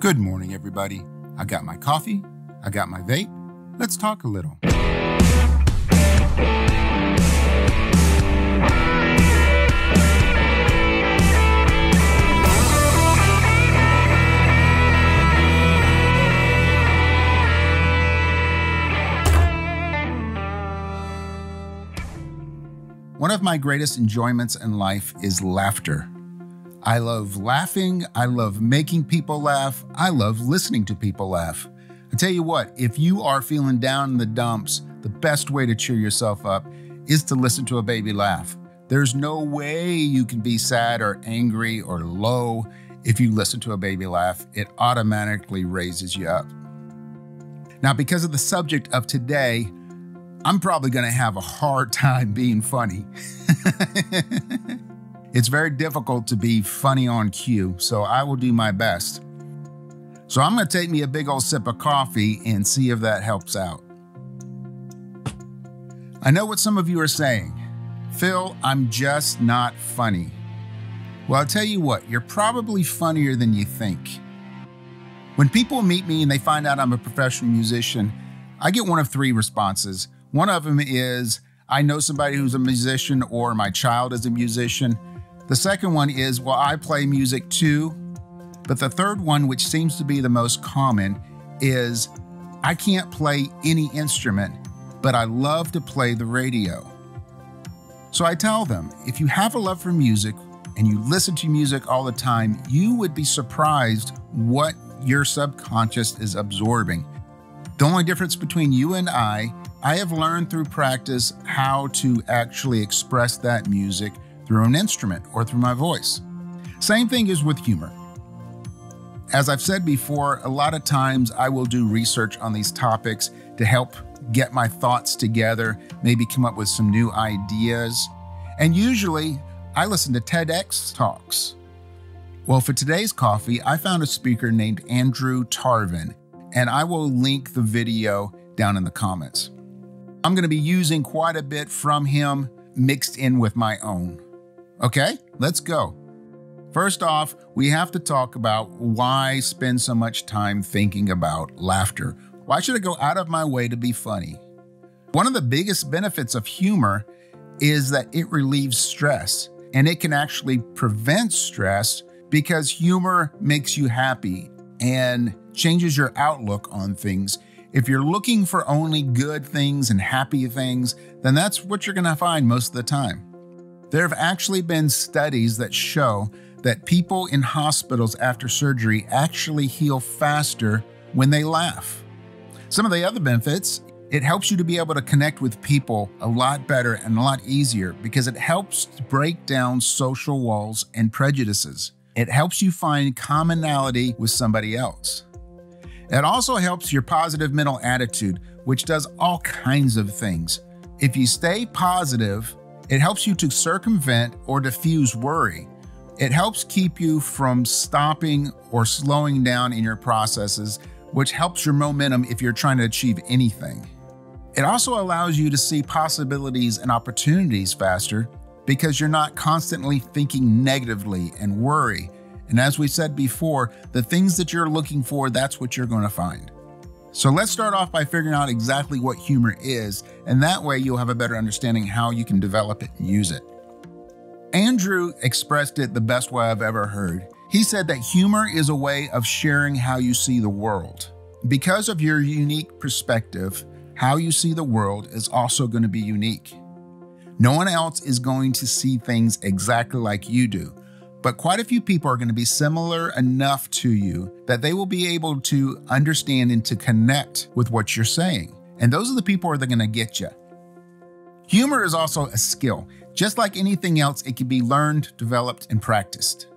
Good morning, everybody. I got my coffee, I got my vape. Let's talk a little. One of my greatest enjoyments in life is laughter. I love laughing, I love making people laugh, I love listening to people laugh. I tell you what, if you are feeling down in the dumps, the best way to cheer yourself up is to listen to a baby laugh. There's no way you can be sad or angry or low if you listen to a baby laugh. It automatically raises you up. Now, because of the subject of today, I'm probably going to have a hard time being funny. It's very difficult to be funny on cue, so I will do my best. So I'm going to take me a big old sip of coffee and see if that helps out. I know what some of you are saying. Phil, I'm just not funny. Well, I'll tell you what, you're probably funnier than you think. When people meet me and they find out I'm a professional musician, I get one of three responses. One of them is, I know somebody who's a musician, or my child is a musician. The second one is, well, I play music too. But the third one, which seems to be the most common, is I can't play any instrument, but I love to play the radio. So I tell them, if you have a love for music and you listen to music all the time, you would be surprised what your subconscious is absorbing. The only difference between you and I have learned through practice how to actually express that music through an instrument or through my voice. Same thing is with humor. As I've said before, a lot of times I will do research on these topics to help get my thoughts together, maybe come up with some new ideas. And usually I listen to TEDx talks. Well, for today's coffee, I found a speaker named Andrew Tarvin, and I will link the video down in the comments. I'm going to be using quite a bit from him mixed in with my own. Okay, let's go. First off, we have to talk about why spend so much time thinking about laughter. Why should I go out of my way to be funny? One of the biggest benefits of humor is that it relieves stress, and it can actually prevent stress because humor makes you happy and changes your outlook on things. If you're looking for only good things and happy things, then that's what you're going to find most of the time. There have actually been studies that show that people in hospitals after surgery actually heal faster when they laugh. Some of the other benefits, it helps you to be able to connect with people a lot better and a lot easier because it helps break down social walls and prejudices. It helps you find commonality with somebody else. It also helps your positive mental attitude, which does all kinds of things. If you stay positive, it helps you to circumvent or diffuse worry. It helps keep you from stopping or slowing down in your processes, which helps your momentum if you're trying to achieve anything. It also allows you to see possibilities and opportunities faster because you're not constantly thinking negatively and worry. And as we said before, the things that you're looking for, that's what you're going to find. So let's start off by figuring out exactly what humor is, and that way you'll have a better understanding how you can develop it and use it. Andrew expressed it the best way I've ever heard. He said that humor is a way of sharing how you see the world. Because of your unique perspective, how you see the world is also going to be unique. No one else is going to see things exactly like you do. But quite a few people are going to be similar enough to you that they will be able to understand and to connect with what you're saying. And those are the people that are going to get you. Humor is also a skill. Just like anything else, it can be learned, developed, and practiced.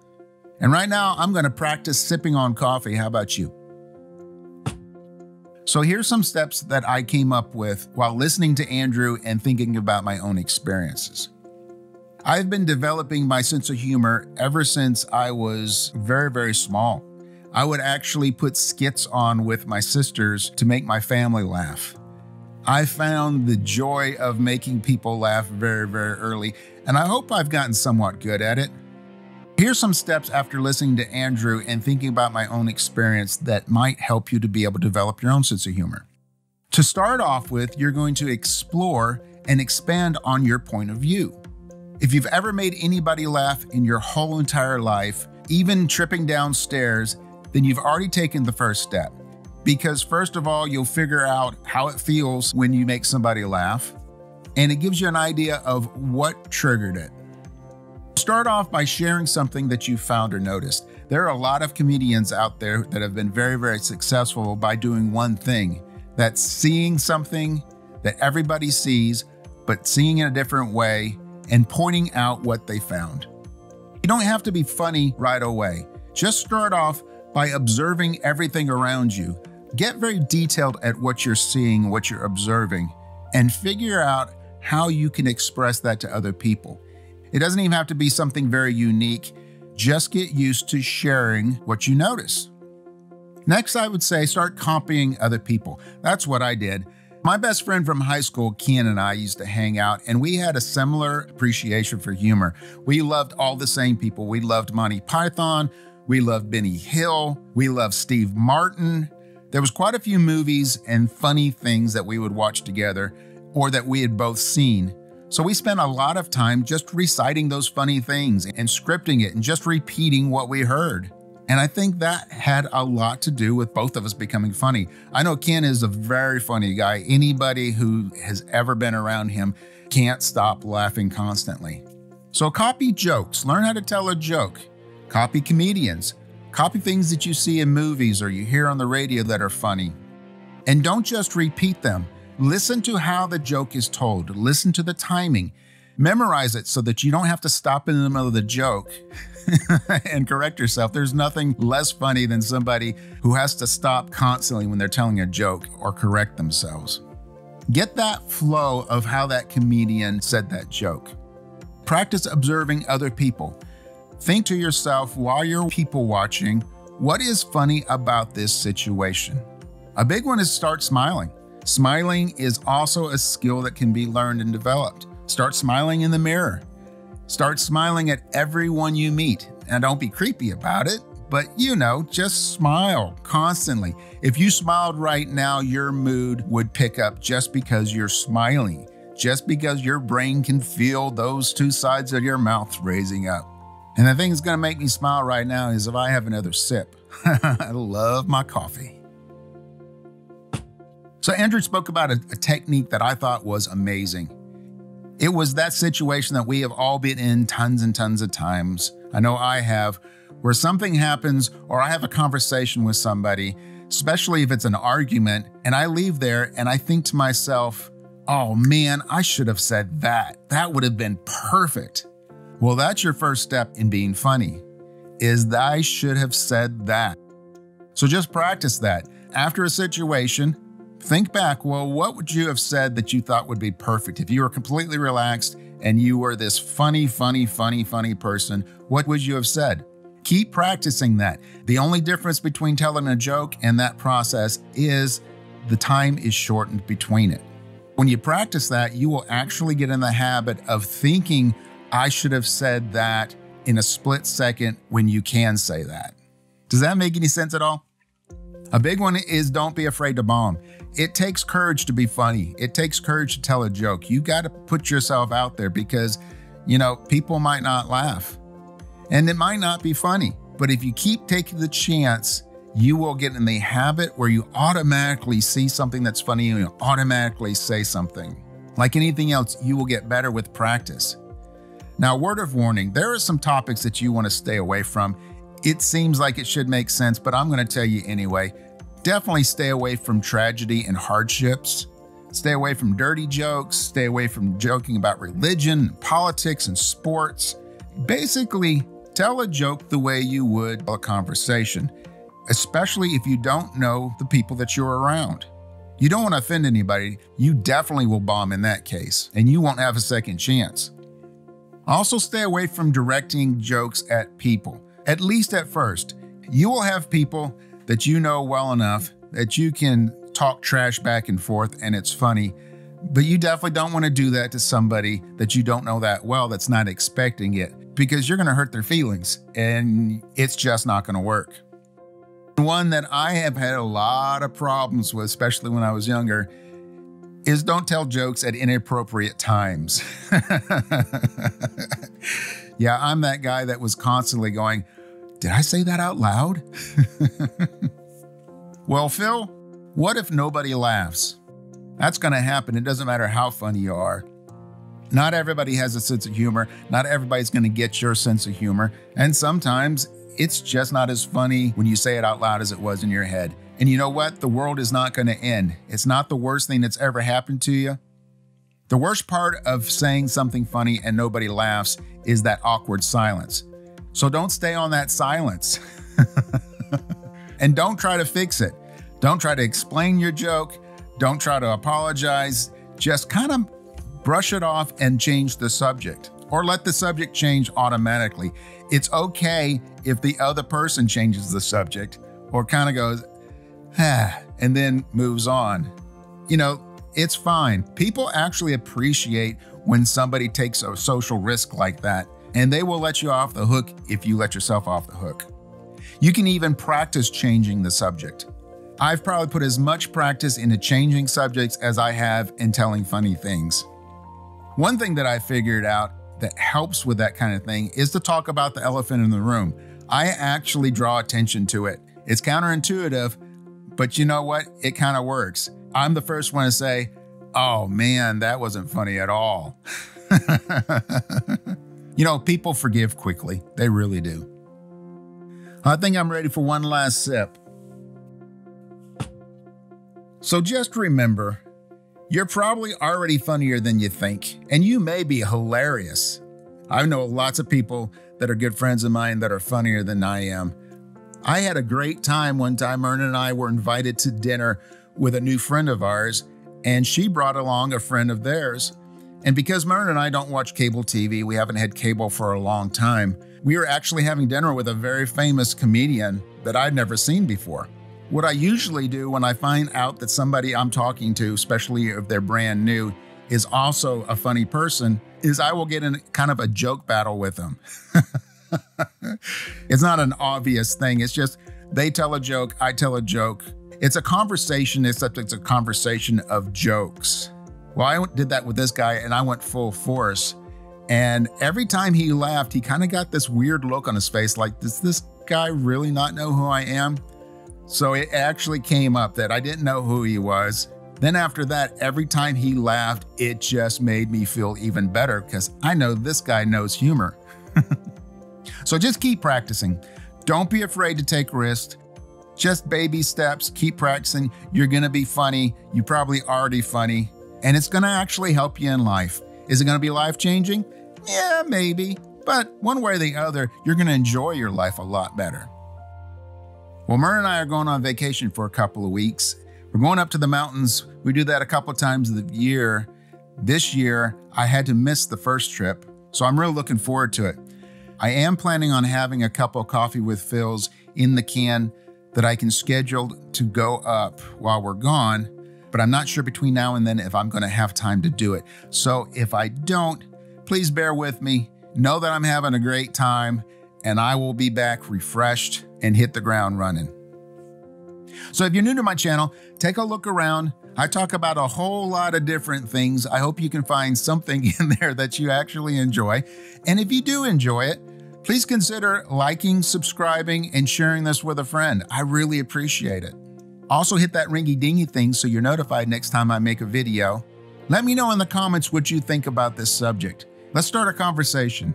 And right now, I'm going to practice sipping on coffee. How about you? So here's some steps that I came up with while listening to Andrew and thinking about my own experiences. I've been developing my sense of humor ever since I was very, very small. I would actually put skits on with my sisters to make my family laugh. I found the joy of making people laugh very, very early, and I hope I've gotten somewhat good at it. Here's some steps after listening to Andrew and thinking about my own experience that might help you to be able to develop your own sense of humor. To start off with, you're going to explore and expand on your point of view. If you've ever made anybody laugh in your whole entire life, even tripping down stairs, then you've already taken the first step. Because first of all, you'll figure out how it feels when you make somebody laugh, and it gives you an idea of what triggered it. Start off by sharing something that you found or noticed. There are a lot of comedians out there that have been very, very successful by doing one thing. That's seeing something that everybody sees, but seeing in a different way and pointing out what they found. You don't have to be funny right away. Just start off by observing everything around you. Get very detailed at what you're seeing, what you're observing, and figure out how you can express that to other people. It doesn't even have to be something very unique. Just get used to sharing what you notice. Next, I would say start copying other people. That's what I did. My best friend from high school, Ken, and I used to hang out, and we had a similar appreciation for humor. We loved all the same people. We loved Monty Python. We loved Benny Hill. We loved Steve Martin. There was quite a few movies and funny things that we would watch together or that we had both seen. So we spent a lot of time just reciting those funny things and scripting it and just repeating what we heard. And I think that had a lot to do with both of us becoming funny. I know Ken is a very funny guy. Anybody who has ever been around him can't stop laughing constantly. So copy jokes. Learn how to tell a joke. Copy comedians. Copy things that you see in movies or you hear on the radio that are funny. And don't just repeat them. Listen to how the joke is told. Listen to the timing. Memorize it so that you don't have to stop in the middle of the joke and correct yourself. There's nothing less funny than somebody who has to stop constantly when they're telling a joke or correct themselves. Get that flow of how that comedian said that joke. Practice observing other people. Think to yourself while you're people watching, what is funny about this situation? A big one is start smiling. Smiling is also a skill that can be learned and developed. Start smiling in the mirror. Start smiling at everyone you meet. And don't be creepy about it, but just smile constantly. If you smiled right now, your mood would pick up just because you're smiling, just because your brain can feel those two sides of your mouth raising up. And the thing that's gonna make me smile right now is if I have another sip. I love my coffee. So Andrew spoke about a technique that I thought was amazing. It was that situation that we have all been in tons and tons of times. I know I have, where something happens or I have a conversation with somebody, especially if it's an argument, and I leave there and I think to myself, oh man, I should have said that. That would have been perfect. Well, that's your first step in being funny, is that I should have said that. So just practice that. After a situation, think back, well, what would you have said that you thought would be perfect? If you were completely relaxed and you were this funny person, what would you have said? Keep practicing that. The only difference between telling a joke and that process is the time is shortened between it. When you practice that, you will actually get in the habit of thinking, I should have said that in a split second when you can say that. Does that make any sense at all? A big one is don't be afraid to bomb. It takes courage to be funny. It takes courage to tell a joke. You got to put yourself out there because, people might not laugh and it might not be funny. But if you keep taking the chance, you will get in the habit where you automatically see something that's funny and you automatically say something. Like anything else, you will get better with practice. Now, word of warning, there are some topics that you want to stay away from. It seems like it should make sense, but I'm going to tell you anyway. Definitely stay away from tragedy and hardships. Stay away from dirty jokes. Stay away from joking about religion, politics, and sports. Basically, tell a joke the way you would a conversation, especially if you don't know the people that you're around. You don't want to offend anybody. You definitely will bomb in that case, and you won't have a second chance. Also, stay away from directing jokes at people, at least at first. You will have people that you know well enough that you can talk trash back and forth and it's funny, but you definitely don't want to do that to somebody that you don't know that well that's not expecting it. because you're going to hurt their feelings and it's just not going to work. One that I have had a lot of problems with, especially when I was younger, is don't tell jokes at inappropriate times. Yeah, I'm that guy that was constantly going, did I say that out loud? Well, Phil, what if nobody laughs? That's going to happen. It doesn't matter how funny you are. Not everybody has a sense of humor. Not everybody's going to get your sense of humor. And sometimes it's just not as funny when you say it out loud as it was in your head. And you know what? The world is not going to end. It's not the worst thing that's ever happened to you. The worst part of saying something funny and nobody laughs is that awkward silence. So don't stay on that silence. And don't try to fix it. Don't try to explain your joke. Don't try to apologize. Just kind of brush it off and change the subject, or let the subject change automatically. It's okay if the other person changes the subject or kind of goes, and then moves on. You know, it's fine. People actually appreciate when somebody takes a social risk like that, and they will let you off the hook if you let yourself off the hook. You can even practice changing the subject. I've probably put as much practice into changing subjects as I have in telling funny things. One thing that I figured out that helps with that kind of thing is to talk about the elephant in the room. I actually draw attention to it. It's counterintuitive, but you know what? It kind of works. I'm the first one to say, oh man, that wasn't funny at all. You know, people forgive quickly. They really do. I think I'm ready for one last sip. So just remember, you're probably already funnier than you think, and you may be hilarious. I know lots of people that are good friends of mine that are funnier than I am. I had a great time one time. Myrna and I were invited to dinner with a new friend of ours, and she brought along a friend of theirs. And because Myrna and I don't watch cable TV, we haven't had cable for a long time, we were actually having dinner with a very famous comedian that I'd never seen before. What I usually do when I find out that somebody I'm talking to, especially if they're brand new, is also a funny person, is I will get in kind of a joke battle with them. It's not an obvious thing. It's just they tell a joke, I tell a joke. It's a conversation, except it's a conversation of jokes. Well, I did that with this guy and I went full force. And every time he laughed, he kind of got this weird look on his face like, does this guy really not know who I am? So it actually came up that I didn't know who he was. Then after that, every time he laughed, it just made me feel even better because I know this guy knows humor. So just keep practicing. Don't be afraid to take risks. Just baby steps, keep practicing. You're gonna be funny. You're probably already funny. And it's gonna actually help you in life. Is it gonna be life-changing? Yeah, maybe. But one way or the other, you're gonna enjoy your life a lot better. Well, Myrna and I are going on vacation for a couple of weeks. We're going up to the mountains. We do that a couple of times a year. This year, I had to miss the first trip, so I'm really looking forward to it. I am planning on having a cup of coffee with Phil's in the can that I can schedule to go up while we're gone, but I'm not sure between now and then if I'm gonna have time to do it. So if I don't, please bear with me. Know that I'm having a great time and I will be back refreshed and hit the ground running. So if you're new to my channel, take a look around. I talk about a whole lot of different things. I hope you can find something in there that you actually enjoy. And if you do enjoy it, please consider liking, subscribing, and sharing this with a friend. I really appreciate it. Also hit that ringy-dingy thing so you're notified next time I make a video. Let me know in the comments what you think about this subject. Let's start a conversation.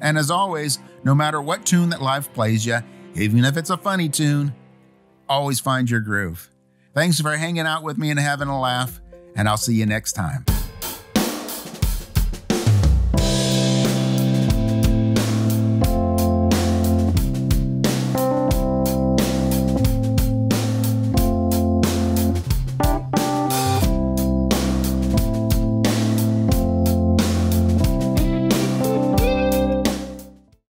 And as always, no matter what tune that life plays you, even if it's a funny tune, always find your groove. Thanks for hanging out with me and having a laugh, and I'll see you next time.